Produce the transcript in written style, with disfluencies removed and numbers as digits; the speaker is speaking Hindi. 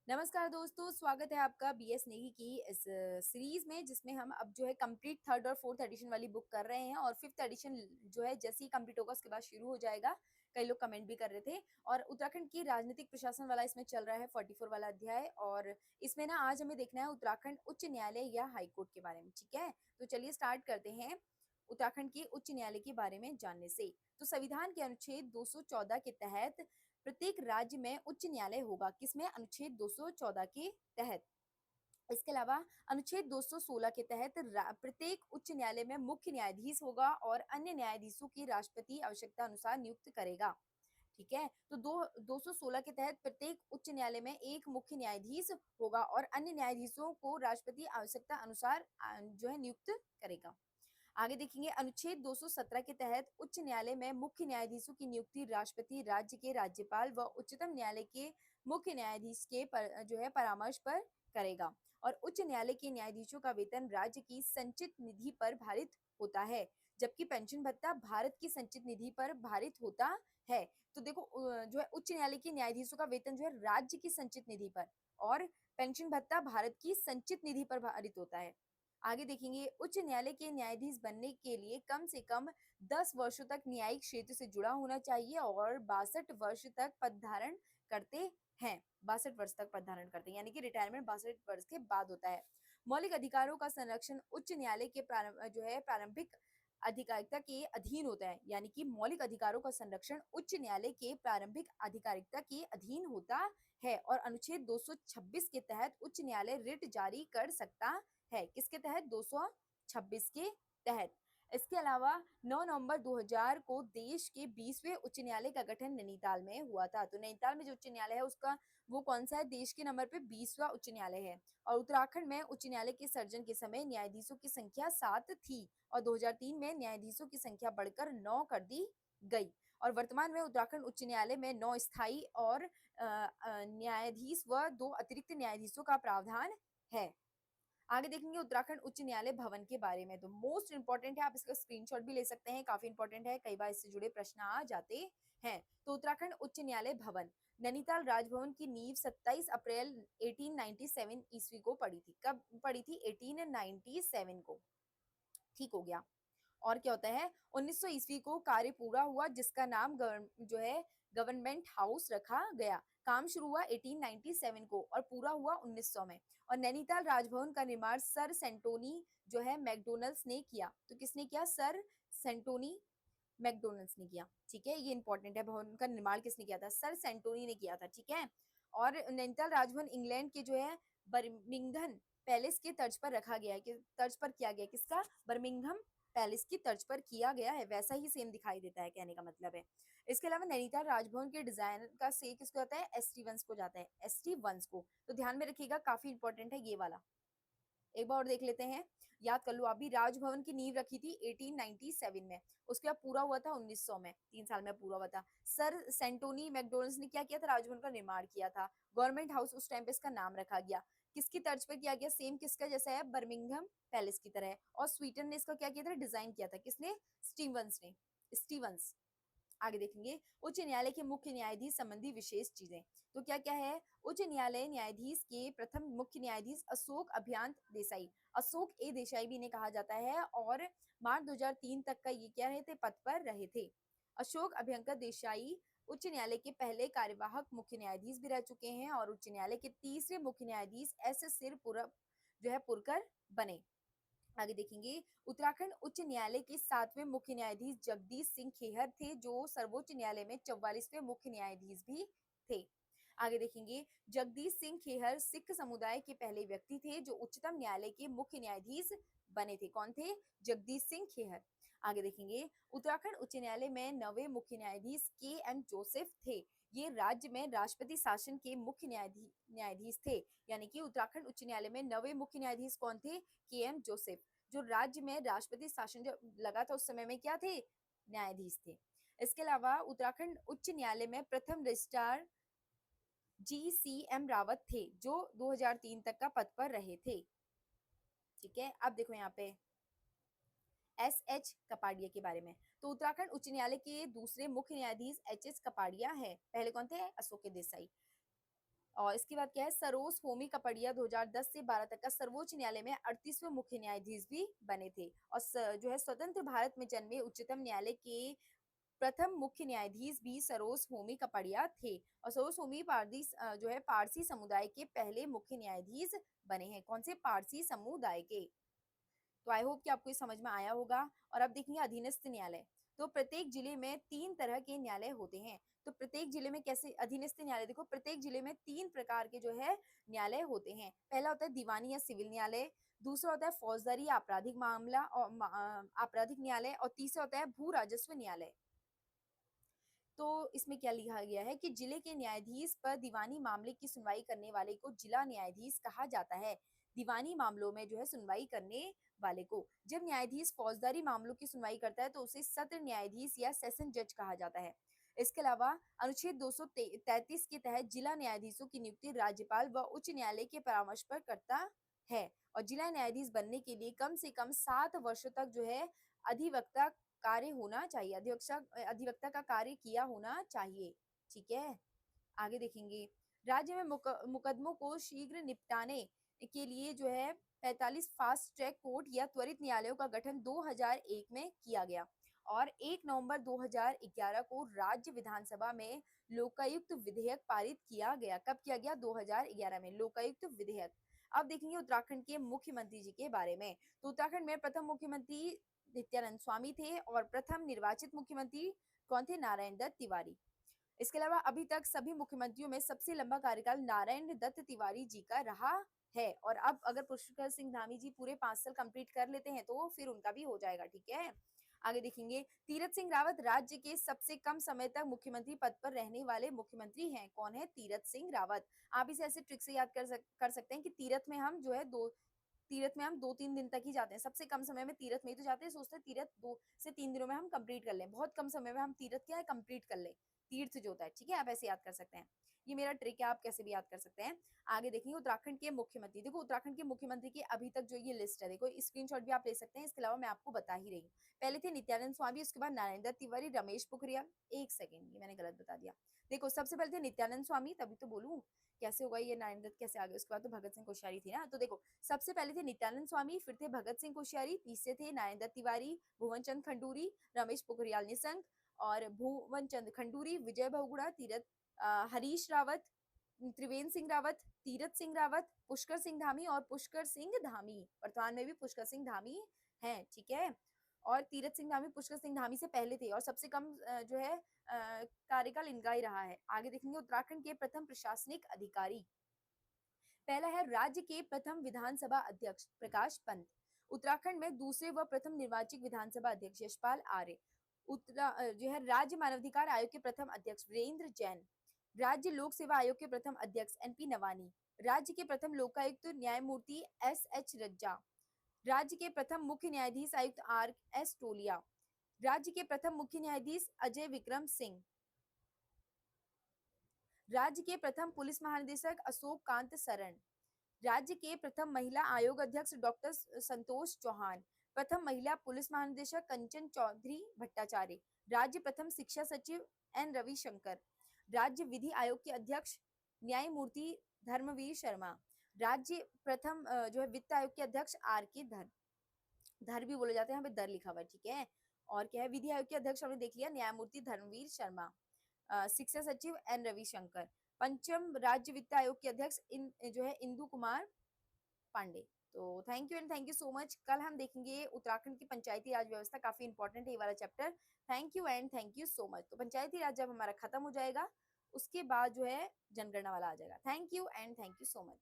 नमस्कार दोस्तों, स्वागत है आपका बीएस नेगी की इस सीरीज में जिसमें हम अब जो है कंप्लीट थर्ड और फोर्थ एडिशन वाली बुक कर रहे हैं और फिफ्थ एडिशन जो है जैसे ही कंप्लीट होगा उसके बाद शुरू हो जाएगा। कई लोग कमेंट भी कर रहे थे और उत्तराखंड की राजनीतिक प्रशासन वाला इसमें चल रहा है 44 वाला अध्याय। और इसमें ना आज हमें देखना है उत्तराखंड उच्च न्यायालय या हाईकोर्ट के बारे में। ठीक है, तो चलिए स्टार्ट करते हैं उत्तराखंड के उच्च न्यायालय के बारे में जानने से। तो संविधान के अनुच्छेद 214 के तहत प्रत्येक राज्य में उच्च न्यायालय होगा। किसमें? अनुच्छेद 214 के तहत। इसके अलावा अनुच्छेद 216 के तहत प्रत्येक उच्च न्यायालय में मुख्य न्यायाधीश होगा और अन्य न्यायाधीशों की राष्ट्रपति आवश्यकता अनुसार नियुक्त करेगा। ठीक है, तो 216 के तहत प्रत्येक उच्च न्यायालय में एक मुख्य न्यायाधीश होगा और अन्य न्यायाधीशों को राष्ट्रपति आवश्यकता अनुसार जो है नियुक्त करेगा। आगे देखेंगे अनुच्छेद 217 के तहत उच्च न्यायालय में मुख्य न्यायाधीशों की नियुक्ति राष्ट्रपति राज्य के राज्यपाल व उच्चतम न्यायालय के मुख्य न्यायाधीश के जो है परामर्श पर करेगा। और उच्च न्यायालय के न्यायाधीशों का वेतन राज्य की संचित निधि पर भारित होता है, जबकि पेंशन भत्ता भारत की संचित निधि पर भारित होता है। तो देखो जो है उच्च न्यायालय के न्यायाधीशों का वेतन जो है राज्य की संचित निधि पर और पेंशन भत्ता भारत की संचित निधि पर भारित होता है। आगे देखेंगे उच्च न्यायालय के न्यायाधीश बनने के लिए कम से कम 10 वर्षों तक न्यायिक क्षेत्र से जुड़ा होना चाहिए और 62 वर्ष तक पद धारण करते हैं। 62 वर्ष तक पद धारण करते हैं, यानी कि रिटायरमेंट 62 वर्ष के बाद होता है। मौलिक अधिकारों का संरक्षण उच्च न्यायालय के जो है प्रारंभिक अधिकारिता के अधीन होता है, यानी कि मौलिक अधिकारों का संरक्षण उच्च न्यायालय के प्रारंभिक अधिकारिता के अधीन होता है। और अनुच्छेद 226 के तहत उच्च न्यायालय रिट जारी कर सकता है। किसके तहत? 226 के तहत। इसके अलावा 9 नवंबर 2000 को देश के 20वें उच्च न्यायालय का गठन नैनीताल में हुआ था। तो नैनीताल में जो उच्च न्यायालय है उसका वो कौन सा है? देश के नंबर पे 20वां उच्च न्यायालय है। और उत्तराखंड में उच्च न्यायालय के सर्जन के समय न्यायाधीशों की संख्या 7 थी और 2003 में न्यायाधीशों की संख्या बढ़कर 9 कर दी गई। और वर्तमान में उत्तराखंड उच्च न्यायालय में 9 स्थायी और न्यायाधीश व 2 अतिरिक्त न्यायाधीशों का प्रावधान है। आगे देखेंगे उत्तराखंड उच्च न्यायालय भवन के बारे में। तो मोस्ट इंपॉर्टेंट है, आप इसका स्क्रीनशॉट भी ले सकते हैं, काफी इंपॉर्टेंट है, कई बार इससे जुड़े प्रश्न आ जाते हैं। तो उत्तराखंड उच्च न्यायालय भवन नैनीताल राजभवन की नींव 27 अप्रैल 1897 ईस्वी को पड़ी थी। कब पड़ी थी? 1897 को। ठीक हो गया। और क्या होता है? 1900 ईस्वी को कार्य पूरा हुआ जिसका नाम जो है गवर्नमेंट हाउस रखा गया। काम शुरू हुआ 1897 को और पूरा हुआ 1900 में। और नैनीताल राजभवन का निर्माण सर सेंटोनी जो है मैकडोनल्ड्स ने किया। तो किसने किया? सर सेंटोनी मैकडोनल्ड्स ने किया। ठीक है, ये इंपॉर्टेंट है, भवन का निर्माण किसने किया था? सर सेंटोनी ने किया था। ठीक है, और नैनीताल राजभवन इंग्लैंड के जो है बर्मिंघम पैलेस के तर्ज पर रखा गया है। तर्ज पर किया गया, किसका? बर्मिंघम पैलेस की तर्ज पर किया गया है, वैसा ही सेम दिखाई देता है, कहने का मतलब है। इसके अलावा नैनीताल राजभवन के डिजाइन का श्रेय किसको जाता है? एस टी वंश को जाता है, एस टी वंश को। तो ध्यान में रखिएगा, काफी इंपॉर्टेंट है ये वाला। एक बार और देख लेते हैं, याद कर लो। अभी राजभवन की नींव रखी थी 1897 में, उसके बाद पूरा हुआ था 1900 में, 3 साल में पूरा हुआ था। सर सेंटोनी मैकडोनल्ड्स ने क्या किया था? राजभवन का निर्माण किया था। गवर्नमेंट हाउस उस टाइम पे इसका नाम रखा गया। किसकी तर्ज पर किया गया? सेम किसका जैसा है? बर्मिंघम पैलेस की तरह है। और स्वीडन ने इसका क्या किया था? डिजाइन किया था। किसने? स्टीवंस ने, स्टीवंस। आगे देखेंगे उच्च न्यायालय के मुख्य न्यायाधीश संबंधी विशेष चीजें। तो क्या क्या है? उच्च न्यायालय न्यायाधीश के प्रथम मुख्य न्यायाधीश अशोक अभियांत देसाई, अशोक ए देसाई भी इन्हें कहा जाता है, और मार्च 2003 तक का ये क्या रहे थे? पद पर रहे थे। अशोक अभ्यंकर देसाई उच्च न्यायालय के पहले कार्यवाहक मुख्य न्यायाधीश भी रह चुके हैं और उच्च न्यायालय के तीसरे मुख्य न्यायाधीश एस सिरपुर जो है पुरकर बने। आगे देखेंगे उत्तराखंड उच्च न्यायालय के 7वें मुख्य न्यायाधीश जगदीश सिंह खेहर थे, जो सर्वोच्च न्यायालय में 44वें मुख्य न्यायाधीश भी थे। आगे देखेंगे जगदीश सिंह खेहर सिख समुदाय के पहले व्यक्ति थे जो उच्चतम न्यायालय के मुख्य न्यायाधीश बने थे। कौन थे? जगदीश सिंह खेहर। आगे देखेंगे उत्तराखंड उच्च न्यायालय में नवे मुख्य न्यायाधीश के एम जोसेफ थे। ये राज्य में राष्ट्रपति शासन के मुख्य न्यायाधीश थे, यानी कि उत्तराखंड उच्च न्यायालय में नवे मुख्य न्यायाधीश कौन थे? के एम जोसेफ। जो राज्य में राष्ट्रपति शासन जो लगा था उस समय में क्या थे? न्यायाधीश थे। इसके अलावा उत्तराखंड उच्च न्यायालय में प्रथम रजिस्ट्रार जी सी एम रावत थे, जो 2003 तक का पद पर रहे थे। ठीक है, अब देखो यहाँ पे एस एच कपाड़िया के बारे में। तो उत्तराखंड उच्च न्यायालय के दूसरे मुख्य न्यायाधीश एच एस कपाड़िया है। पहले कौन थे? अशोक देसाई। और इसके बाद क्या है, सरोज होमी कपड़िया 2010 से 12 तक का सर्वोच्च न्यायालय में 38वें मुख्य न्यायाधीश भी बने थे। और जो है स्वतंत्र भारत में जन्मे उच्चतम न्यायालय के प्रथम मुख्य न्यायाधीश भी सरोज होमी कपड़िया थे। और सरोज होमी जो है पारसी समुदाय के पहले मुख्य न्यायाधीश बने हैं। कौन से? पारसी समुदाय के। तो आई होप कि आपको ये समझ में आया होगा। और अब देखेंगे अधीनस्थ न्यायालय। तो प्रत्येक जिले में 3 तरह के न्यायालय होते हैं। तो प्रत्येक जिले में कैसे अधीनस्थ न्यायालय, देखो प्रत्येक जिले में 3 प्रकार के जो है न्यायालय होते हैं। पहला होता है दीवानी या सिविल न्यायालय, दूसरा होता है फौजदारी या आपराधिक मामला और आपराधिक न्यायालय, और तीसरा होता है भू राजस्व न्यायालय। तो इसमें क्या लिखा गया है कि जिले के न्यायाधीश पर दीवानी मामले की सुनवाई करने वाले को जिला न्यायाधीश कहा जाता है। दीवानी मामलों में जो है सुनवाई करने वाले को। जब न्यायाधीश फौजदारी मामलों की सुनवाई करता है तो उसे सत्र न्यायाधीश या सेशन जज कहा जाता है। इसके अलावा अनुच्छेद 233 के तहत जिला न्यायाधीशों की नियुक्ति राज्यपाल व उच्च न्यायालय के परामर्श पर करता है। और जिला न्यायाधीश बनने के लिए कम से कम 7 वर्षों तक जो है अधिवक्ता कार्य होना चाहिए, अधिवक्ता का कार्य किया होना चाहिए। ठीक है, आगे देखेंगे। राज्य में मुकदमों को शीघ्र निपटाने के लिए जो है 45 फास्ट ट्रैक कोर्ट या त्वरित न्यायालयों का गठन 2001 में किया गया। और 1 नवंबर 2011 को राज्य विधानसभा में लोकायुक्त विधेयक पारित किया गया। कब किया गया? 2011 में लोकायुक्त विधेयक। अब देखेंगे उत्तराखंड के मुख्यमंत्री जी के बारे में। तो उत्तराखंड में प्रथम मुख्यमंत्री नित्यानंद स्वामी थे और प्रथम निर्वाचित मुख्यमंत्री कौन थे? नारायण दत्त तिवारी। इसके अलावा अभी तक सभी मुख्यमंत्रियों में सबसे लंबा कार्यकाल नारायण दत्त तिवारी जी का रहा है। और अब अगर पुष्कर सिंह धामी जी पूरे 5 साल कंप्लीट कर लेते हैं तो फिर उनका भी हो जाएगा। ठीक है, आगे देखेंगे। तीरथ सिंह रावत राज्य के सबसे कम समय तक मुख्यमंत्री पद पर रहने वाले मुख्यमंत्री हैं। कौन है? तीरथ सिंह रावत। आप इसे ऐसे ट्रिक से याद कर सकते हैं कि तीरथ में हम जो है तीरथ में हम 2-3 दिन तक ही जाते हैं। सबसे कम समय में तीरथ में ही तो जाते हैं। सोचते हैं तीरथ 2 से 3 दिनों में हम कंप्लीट कर लें। बहुत कम समय में हम तीरथ क्या है कंप्लीट कर लें। तीर्थ जो होता है, ठीक है, आप ऐसे याद कर सकते हैं। ये मेरा ट्रिक है, आप कैसे भी याद कर सकते हैं। आगे देखेंगे उत्तराखंड के मुख्यमंत्री। देखो उत्तराखंड के मुख्यमंत्री की अभी तक जो ये लिस्ट है, देखो स्क्रीनशॉट भी आप ले सकते हैं। इसके अलावा मैं आपको बता ही रही हूँ। पहले थे नित्यानंद स्वामी, उसके बाद नारायण दत्त तिवारी, रमेश पोखरियाल। एक सेकेंड, ये मैंने गलत बता दिया। देखो सबसे पहले थे नित्यानंद स्वामी, तभी तो बोलूं कैसे होगा ये, नारायण दत्त कैसे आ गए। उसके बाद तो भगत सिंह कोश्यारी थी ना। तो देखो सबसे पहले थे नित्यानंद स्वामी, फिर थे भगत सिंह कोश्यारी, तीसरे थे नारायण दत्त तिवारी, भुवन चंद खंडूरी, रमेश पोखरियाल निशंक और भुवन चंद खंडूरी, विजय बहुगुणा, हरीश रावत, त्रिवेंद्र सिंह रावत, तीरथ सिंह रावत, पुष्कर सिंह धामी और पुष्कर सिंह धामी। वर्तमान में भी पुष्कर सिंह धामी हैं। ठीक है, और तीरथ सिंह धामी पुष्कर सिंह धामी से पहले थे और सबसे कम जो है कार्यकाल इनका ही रहा है। आगे देखेंगे उत्तराखंड के प्रथम प्रशासनिक अधिकारी। पहला है राज्य के प्रथम विधानसभा अध्यक्ष प्रकाश पंत। उत्तराखंड में दूसरे व प्रथम निर्वाचित विधानसभा अध्यक्ष यशपाल आर्य। जो है राज्य मानवाधिकार आयोग के प्रथम अध्यक्ष वीरेंद्र जैन। राज्य लोक सेवा आयोग के प्रथम अध्यक्ष एनपी नवानी। राज्य के प्रथम लोकायुक्त न्यायमूर्ति एस रज्जा। राज्य के प्रथम मुख्य न्यायाधीश आयुक्त RS टोलिया। राज्य के प्रथम मुख्य न्यायाधीश अजय विक्रम सिंह। राज्य के प्रथम पुलिस महानिदेशक अशोक कांत सरन। राज्य के प्रथम महिला आयोग अध्यक्ष डॉक्टर संतोष चौहान। प्रथम महिला पुलिस महानिदेशक कंचन चौधरी भट्टाचार्य। राज्य प्रथम शिक्षा सचिव N रविशंकर। राज्य विधि आयोग के अध्यक्ष न्यायमूर्ति धर्मवीर शर्मा। राज्य प्रथम जो है वित्त आयोग के अध्यक्ष RK धर। धर भी बोले जाते हैं, यहाँ पे दर लिखा हुआ है। ठीक है, और क्या है, विधि आयोग के अध्यक्ष हमने देख लिया न्यायमूर्ति धर्मवीर शर्मा। शिक्षा सचिव N रविशंकर। पंचम राज्य वित्त आयोग के अध्यक्ष जो है इंदु कुमार पांडे। तो thank you and thank you so much. कल हम देखेंगे उत्तराखंड की पंचायती राज व्यवस्था, काफी इंपॉर्टेंट है ये वाला chapter. Thank you and thank you so much. तो पंचायती राज जब हमारा खत्म हो जाएगा उसके बाद जो है जनगणना वाला आ जाएगा। Thank you and thank you so much.